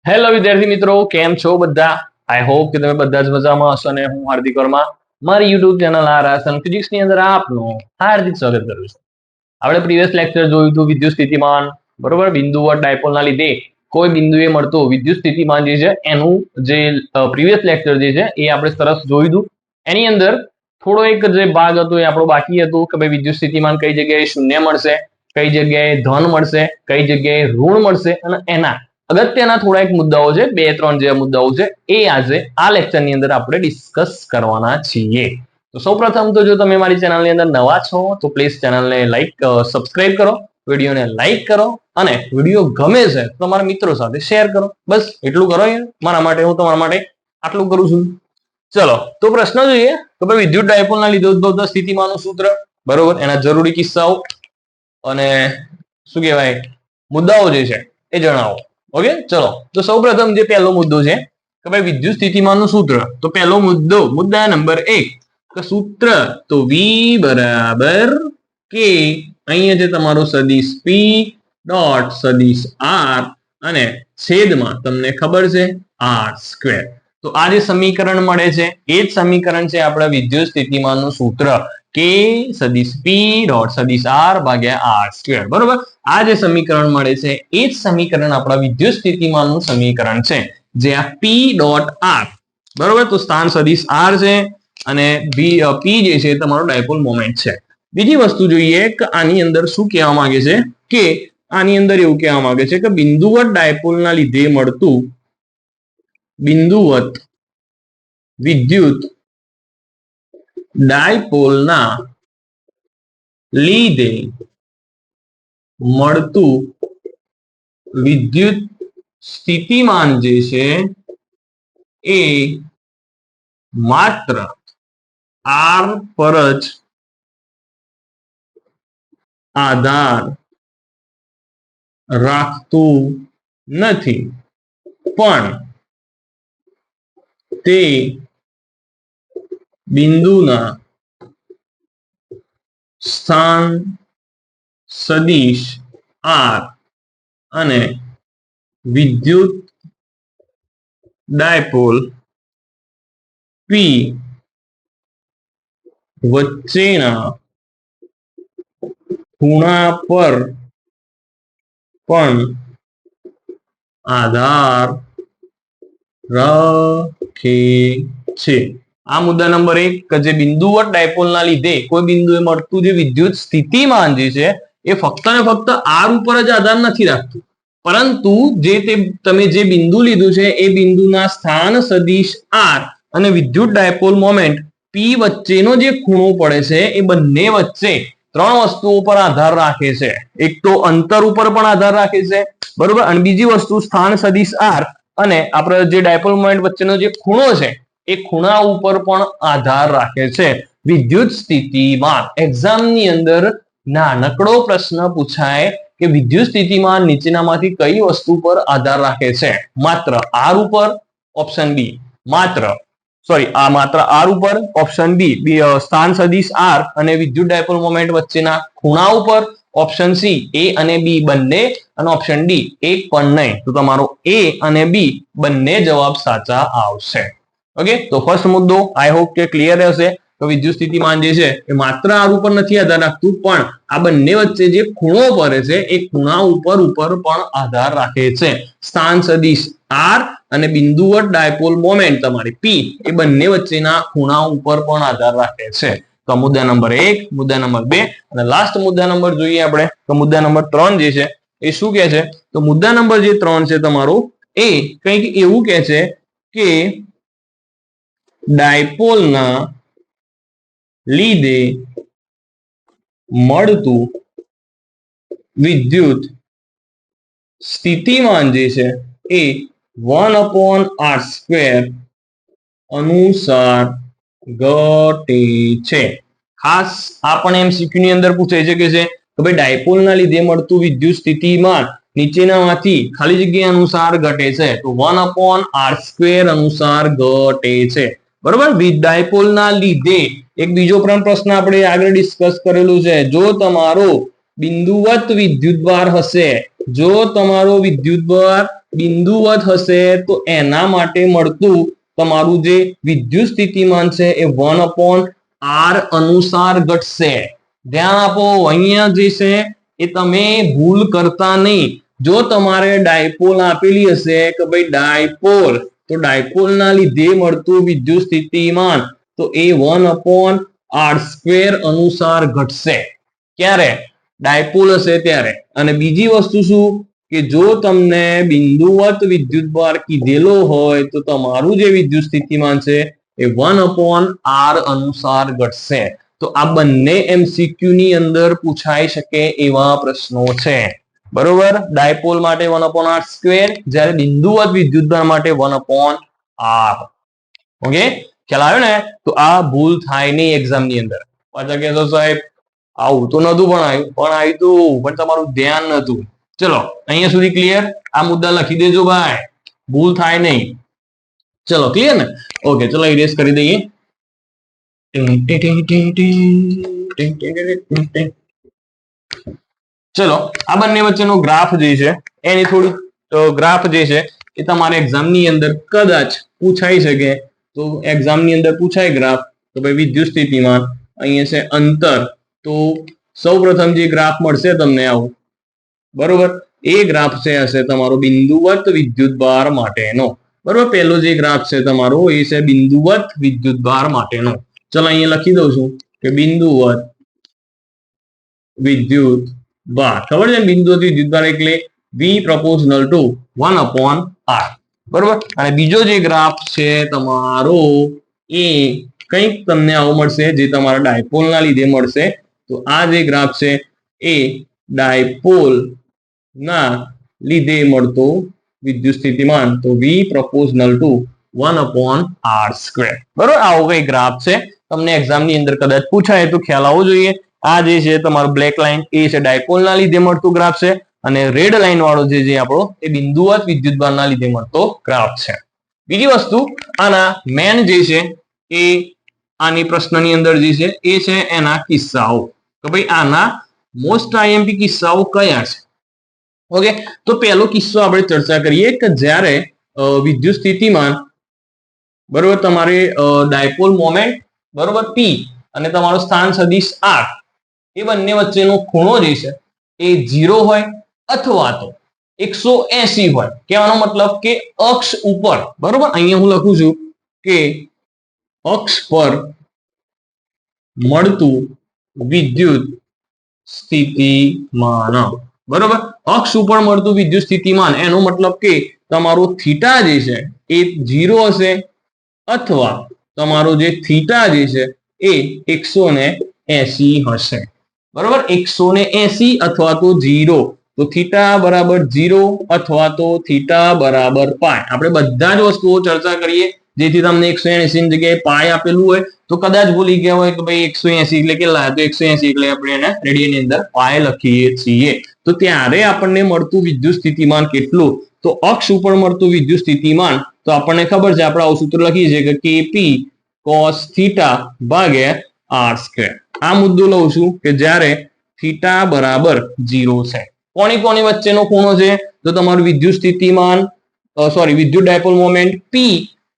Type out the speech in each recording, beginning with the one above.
Hello વિદ્યાર્થી મિત્રો, કેમ છો બધા? આઈ હોપ કે તમે બધા જ મજામાં હશો અને હું હાર્દિક વર્મા મારી યુટ્યુબ ચેનલ આરાસન ફિઝિક્સ ની અંદર આપનું હાર્દિક સ્વાગત કરું છું. આપણે પ્રીવિયસ લેક્ચર જોયું હતું વિદ્યુત સ્થિતિમાન, બરોબર. બિંદુવત ડાયપોલના લીધે કોઈ બિંદુએ મળતો વિદ્યુત સ્થિતિમાન જે છે એનું જે પ્રીવિયસ લેક્ચર જે છે એ આપણે સરસ જોયું હતું. એની અંદર થોડો એક જે ભાગ હતો એ આપણો બાકી હતો કે ભાઈ વિદ્યુત સ્થિતિમાન કઈ જગ્યાએ શૂન્ય મળશે, કઈ જગ્યાએ ધન મળશે, કઈ જગ્યાએ ઋણ મળશે, અને એના અગત્યના થોડા એક મુદ્દાઓ છે, 2-3 જે મુદ્દાઓ છે એ આજે આ લેક્ચરની અંદર આપણે ડિસ્કસ કરવાના છીએ. તો સૌપ્રથમ તો જો તમે મારી ચેનલની અંદર નવા છો તો પ્લીઝ ચેનલને સબસ્ક્રાઇબ કરો, વિડીયોને લાઈક કરો અને વિડીયો ગમે છે તો તમારા મિત્રો સાથે શેર કરો. બસ એટલું કરો યાર, મારા માટે, હું તમારા માટે આટલું કરું છું. ચલો તો પ્રશ્ન જોઈએ તો ભાઈ વિદ્યુત ડાયપોલના લીધે ઉદ્ભવતા સ્થિતિમાનનું સૂત્ર, બરોબર, એના જરૂરી કિસ્સાઓ અને શું કહેવાય મુદ્દાઓ જે છે એ જણાવો. ઓકે, ચલો તો સૌપ્રથમ જે પહેલો મુદ્દો છે કે ભાઈ વિદ્યુત સ્થિતિમાનનું સૂત્ર. તો પહેલો મુદ્દો, મુદ્દા નંબર 1 કે સૂત્ર તો V બરાબર K, અહીંયા છે તમારો સદિશ P ડોટ સદિશ R અને છેદમાં તમને ખબર છે R સ્ક્વેર. તો આ જે સમીકરણ મળે છે એ જ સમીકરણ છે આપણા વિદ્યુત સ્થિતિમાનનું સૂત્ર K સદિશ P ડોટ સદિશ R ભાગ્યા R સ્ક્વેર, બરોબર. આ જે સમીકરણ મળે છે એ જ સમીકરણ આપણા વિદ્યુત સ્થિતિમાનનું સમીકરણ છે, જે આ P ડોટ R, બરોબર. તો સ્થાન સદિશ R છે અને P જે છે તમારો ડાયપોલ મોમેન્ટ છે. બીજી વસ્તુ જોઈએ કે આની અંદર શું કહેવા માંગે છે કે આની અંદર એવું કહેવા માંગે છે કે બિંદુવત ડાયપોલના લીધે મળતું બિંદુવત વિદ્યુત ડાયપોલના લીધે મળતું વિદ્યુત સ્થિતિમાન જે છે એ માત્ર R પર જ આધાર રાખતું નથી, પણ તે બિંદુના સ્થાન સદિશ R અને વિદ્યુત ડાયપોલ P વચ્ચેના ખૂણા પર પણ આધાર રાખે છે. આ મુદ્દા નંબર 1 કે જે બિંદુવત ડાયપોલના લીધે કોઈ બિંદુએ મળતું જે વિદ્યુત સ્થિતિમાન જે છે એ ફક્ત ને ફક્ત R ઉપર જ આધાર નથી રાખતું, પરંતુ તમે જે બિંદુ લીધું છે એ બિંદુના સ્થાન સદિશ R અને વિદ્યુત ડાયપોલ મોમેન્ટ P વચ્ચેનો જે ખૂણો પડે છે એ બંને વચ્ચે 3 વસ્તુઓ પર આધાર રાખે છે. એક તો અંતર ઉપર પણ આધાર રાખે છે, બરોબર, અને બીજી વસ્તુ સ્થાન સદિશ R અને આપણે જે ડાયપોલ મોમેન્ટ વચ્ચેનો જે ખૂણો છે એ ખૂણા ઉપર પણ આધાર રાખે છે. વિદ્યુત સ્થિતિમાન એક્ઝામની અંદર નાનકડો પ્રશ્ન પૂછાય કે વિદ્યુત સ્થિતિમાન નીચેનામાંથી કઈ વસ્તુ પર આધાર રાખે છે? માત્ર R ઉપર, ઓપ્શન બી માત્ર R ઉપર, ઓપ્શન બી સ્થાન સદિશ R અને વિદ્યુત ડાયપોલ મોમેન્ટ વચ્ચેના ખૂણા ઉપર, ઓપ્શન સી એ અને બી બંને, અને ઓપ્શન ડી એક પણ નહીં. તો તમારો એ અને બી બંને જવાબ સાચા આવશે. ઓકે, તો ફર્સ્ટ મુદ્દો આઈ હોપ કે ક્લિયર હશે. તો વિદ્યુત સ્થિતિમાન જે છે એ માત્ર R ઉપર નથી આધાર રાખતું, પણ આ બંને વચ્ચે જે ખૂણો પડે છે એ ખૂણા ઉપર પણ આધાર રાખે છે. સ્થાન સદિશ R અને બિંદુવત ડાયપોલ મોમેન્ટ તમારી P એ બંને વચ્ચેના ખૂણા ઉપર પણ આધાર રાખે છે. તો મુદ્દા નંબર 1, મુદ્દા નંબર 2 અને લાસ્ટ મુદ્દા નંબર જોઈએ આપણે તો મુદ્દા નંબર 3 જે છે એ શું કહે છે? તો મુદ્દા નંબર જે 3 છે તમારો એ કંઈક એવું કહે છે કે ડાયપોલના લીધે મળતું વિદ્યુત સ્થિતિમાન જે છે એ 1/r² અનુસાર ઘટે છે. ખાસ આ પણ MCQ ની અંદર પૂછાઈ શકે છે કે ભાઈ ડાયપોલના લીધે મળતું વિદ્યુત સ્થિતિમાન નીચેનામાંથી ખાલી જગ્યા અનુસાર ઘટે છે, તો 1/r² અનુસાર ઘટે છે, બરોબર. ડાયપોલના લીધે એક બીજો પણ પ્રશ્ન આપણે આગળ ડિસ્કસ કરેલું છે. જો તમારો બિંદુવત વિદ્યુતભાર હશે, જો તમારો વિદ્યુતભાર બિંદુવત હશે તો એના માટે મળતું તમારું જે વિદ્યુત સ્થિતિમાન છે એ 1/r અનુસાર ઘટશે. ધ્યાન આપો, અહીંયા જે છે એ તમે ભૂલ કરતા નહીં. જો તમારે ડાયપોલ આપેલી હશે કે ભાઈ ડાયપોલ, તો ડાયપોલ ના લીધે મળતું વિદ્યુત સ્થિતિમાન તો એ 1/r² અનુસાર ઘટશે. ક્યારે? ડાયપોલ હશે ત્યારે. અને બીજી વસ્તુ શું કે જો તમને બિંદુવત વિદ્યુતભાર કીધેલો હોય તો તમારું જે વિદ્યુત સ્થિતિમાન છે એ 1/r અનુસાર ઘટશે. તો આ બંને MCQ ની અંદર પૂછાઈ શકે એવા પ્રશ્નો છે. બરોબર, ડાયપોલ માટે 1/r², જ્યારે બિંદુવત વિદ્યુતભાર માટે 1/r. ઓકે, ખ્યાલ આવ્યો ને? તો આ ભૂલ થાય નહીં એક્ઝામ ની અંદર. પાછા કહેશો સાહેબ આવું તો નતું ભણાયું, પણ આવ્યું તું પણ તમારું ધ્યાન નતું. ચલો અહીંયા સુધી ક્લિયર? આ મુદ્દા લખી દેજો ભાઈ, ભૂલ થાય નહીં. ચલો ક્લિયર ને? ઓકે, ચલો ઇરેઝ કરી દઈએ. ચલો આ બંને વચ્ચેનો ગ્રાફ જે છે એની થોડી ગ્રાફ જે છે એ તમારે એક્ઝામ ની અંદર કદાચ પૂછાઈ શકે. તો એક્ઝામ ની અંદર પૂછાય ગ્રાફ તો ભાઈ વિદ્યુત સ્થિતિમાન, અહીંયા છે અંતર. તો સૌપ્રથમ જે ગ્રાફ મળશે તમને આવું, બરોબર, એ ગ્રાફ છે હશે તમારો બિંદુવત વિદ્યુતભાર માટેનો. બરોબર, પહેલો જે ગ્રાફ છે તમારો એ છે બિંદુવત વિદ્યુતભાર માટેનો. ચલો અહીંયા લખી દઉં છું કે બિંદુવત વિદ્યુતભાર. ખબર છે બિંદુવત વિદ્યુતભાર એટલે V proportional to 1/r. બરોબર, અને બીજો જે ગ્રાફ છે તમારો એ કંઈક તમને આવો મળશે જે તમારા ડાયપોલ ના લીધે મળશે. તો આ જે ગ્રાફ છે એ ડાયપોલ ના લીધે મળતો વિદ્યુત સ્થિતિમાન તો V proportional to 1/r². બરોબર, આવો કઈ ગ્રાફ છે, તમને એક્ઝામ ની અંદર કદાચ પૂછાય તો ખ્યાલ આવવો જોઈએ. આ જે છે તમારો બ્લેક લાઈન એ છે ડાયપોલ ના લીધે મળતું ગ્રાફ છે, અને રેડ લાઈન વાળો જે આપણો એ બિંદુવત વિદ્યુતભાર ના લીધે મળતો ગ્રાફ છે. બીજી વસ્તુ, આના મેન જે છે એ આની પ્રશ્નની અંદર જે છે એ છે એના કિસ્સાઓ, કે ભાઈ આના મોસ્ટ આઈએમપી કિસ્સાઓ કયા છે. ઓકે, તો પહેલો કિસ્સો આપણે ચર્ચા કરીએ કે જ્યારે વિદ્યુત સ્થિતિમાન, બરોબર, તમારે ડાયપોલ મોમેન્ટ, બરોબર, P અને તમારો સ્થાન સદિશ R એ બંને વચ્ચેનો ખૂણો જે છે એ 0 હોય અથવા તો 180 હોય. કહેવાનો મતલબ કે અક્ષ ઉપર, બરોબર, અહીંયા હું લખું છું કે અક્ષ પર મળતું વિદ્યુત સ્થિતિમાન. બરોબર, અક્ષ ઉપર મળતું વિદ્યુત સ્થિતિમાન એનો મતલબ કે તમારો થીટા જે છે એ 0 હશે અથવા તમારો જે થીટા જે છે એ 180 હશે. બરોબર, 180 અથવા તો 0. તો થીટા બરાબર 0 અથવા તો થીટા બરાબર પાય. આપણે બધા જ વસ્તુઓ ચર્ચા કરીએ જેથી તમને 180 ની જગ્યાએ પાય આપેલું હોય તો કદાચ ભૂલી ગયા હોય કે ભાઈ 180 એટલે કેટલા, તો 180 એટલે આપણે એને રેડિયનની અંદર પાય લખીએ છીએ. તો ત્યારે આપણને મળતું વિદ્યુત સ્થિતિમાન કેટલું, તો અક્ષ ઉપર મળતું વિદ્યુત સ્થિતિમાન તો આપણને ખબર છે, આપણે આવું સૂત્ર લખીએ છીએ કે Kp cos થીટા ભાગ્યા r². આ મુદ્દો લઉં છું કે જ્યારે થીટા બરાબર 0 છે. કોની કોની વચ્ચેનો ખૂણો છે, તો તમારું વિદ્યુત સ્થિતિમાન વિદ્યુત ડાયપોલ મોમેન્ટ P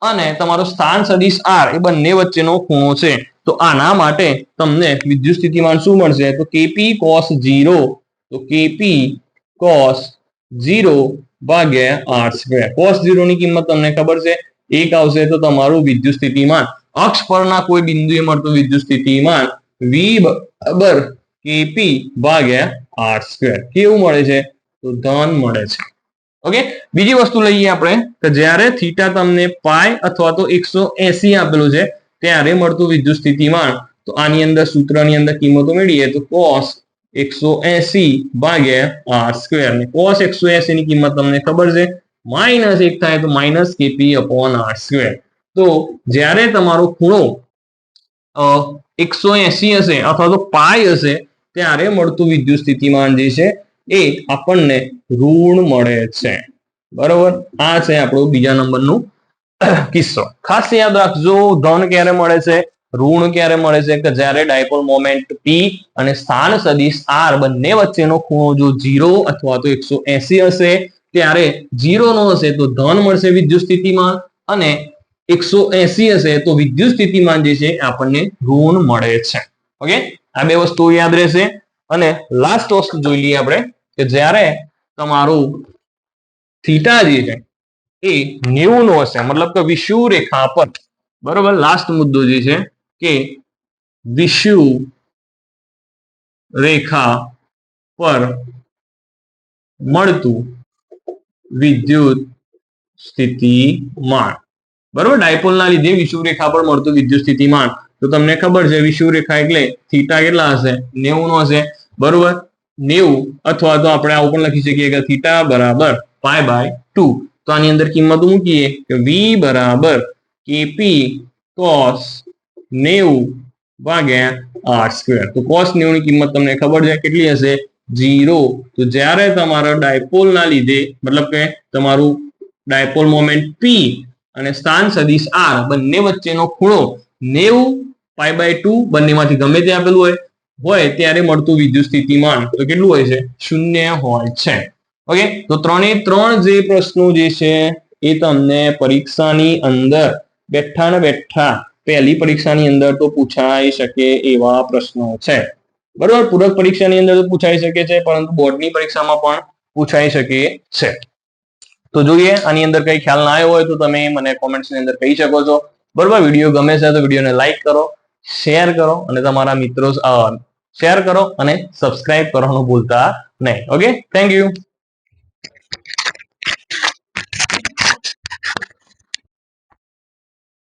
અને તમારો સ્થાન સદિશ R એ બંને વચ્ચેનો ખૂણો છે. તો આના માટે તમને વિદ્યુત સ્થિતિમાન શું મળશે, તો Kp cos 0, તો Kp cos 0 ભાગ્યા r². cos 0 ની કિંમત તમને ખબર છે 1 આવશે. તો તમારું વિદ્યુત સ્થિતિમાન અક્ષ પરના કોઈ બિંદુએ મળતું વિદ્યુત સ્થિતિમાન V બરાબર Kp ભાગ્યા r². કેવું મળે છે, તો ધન મળે છે. ઓકે, બીજી વસ્તુ લઈએ આપણે કે જ્યારે થીટા તમને પાય અથવા તો 180 આપેલું છે ત્યારે મળતું વિદ્યુત સ્થિતિમાન, તો આની અંદર સૂત્રની અંદર કિંમતો મેળવીએ તો cos 180 ભાગ્યા r². ને cos 180 ની કિંમત તમને ખબર છે -1 થાય તો -Kp upon r². તો જ્યારે તમારો ખૂણો 180 હશે અથવા તો પાય હશે ત્યારે મળતું વિદ્યુત સ્થિતિમાન જે છે એ આપણને ઋણ મળે છે. બરોબર, આ છે આપણો બીજા નંબરનો કિસ્સો. ખાસ યાદ રાખજો ધન ક્યારે મળે છે, ઋણ ક્યારે મળે છે કે જ્યારે ડાયપોલ મોમેન્ટ P અને સ્થાન સદિશ R બંને વચ્ચેનો ખૂણો જો 0 અથવા તો 180 હશે ત્યારે 0 નો હશે તો ધન મળશે વિદ્યુત સ્થિતિમાન અને 180 હશે તો વિદ્યુત સ્થિતિમાન જે છે આપણને ઋણ મળે છે. ઓકે, આ બે વસ્તુ યાદ રહેશે. અને લાસ્ટ વસ્તુ જોઈ લઈએ આપણે કે જ્યારે તમારું થીટા જે છે એ 90 નો હશે, મતલબ કે વિષુવ રેખા પર, બરોબર, લાસ્ટ મુદ્દો જે છે કે વિષુવ રેખા પર મળતું વિદ્યુત સ્થિતિમાન, બરોબર, ડાયપોલના લીધે વિષુવ રેખા પર મળતું વિદ્યુત સ્થિતિમાન. તો તમને ખબર છે વિષુવ રેખા એટલે થીટા કેટલા હશે? 90 નો હશે, બરોબર. 90 અથવા તો આપણે આવું પણ લખી શકીએ કે થીટા બરાબર π/2. તો આની અંદર કિંમત મૂકીએ કે v બરાબર kp cos 90 r સ્ક્વેર. તો cos 90 ની કિંમત તમને ખબર છે કેટલી હશે? 0. તો જ્યારે તમારા ડાયપોલના લીધે, મતલબ કે તમારું ડાયપોલ મોમેન્ટ P અને સ્થાન સદિશ R બંને વચ્ચેનો ખૂણો 90 π/2 બંનેમાંથી ગમે તે આપેલું હોય ત્યારે મળતું વિદ્યુત સ્થિતિમાન તો કેટલું હોય છે? 0 હોય છે. ઓકે, તો 3 જે પ્રશ્નો જે છે એ તમને પરીક્ષાની અંદર બેઠા ને બેઠા પહેલી પરીક્ષાની અંદર તો પૂછાઈ શકે એવા પ્રશ્નો છે, બરોબર. પૂરક પરીક્ષાની અંદર તો પૂછાઈ શકે છે, પરંતુ બોર્ડની પરીક્ષામાં પણ પૂછાઈ શકે છે. તો જોઈએ આની અંદર કઈ ખ્યાલ ના આવ્યો હોય તો તમે મને કોમેન્ટ્સની અંદર કહી શકો છો, બરોબર. વિડીયો ગમે છે તો વિડીયોને લાઈક કરો, શેર કરો અને તમારા મિત્રો શેર કરો અને સબસ્ક્રાઇબ કરવાનું ભૂલતા નહીં. Okay, thank you.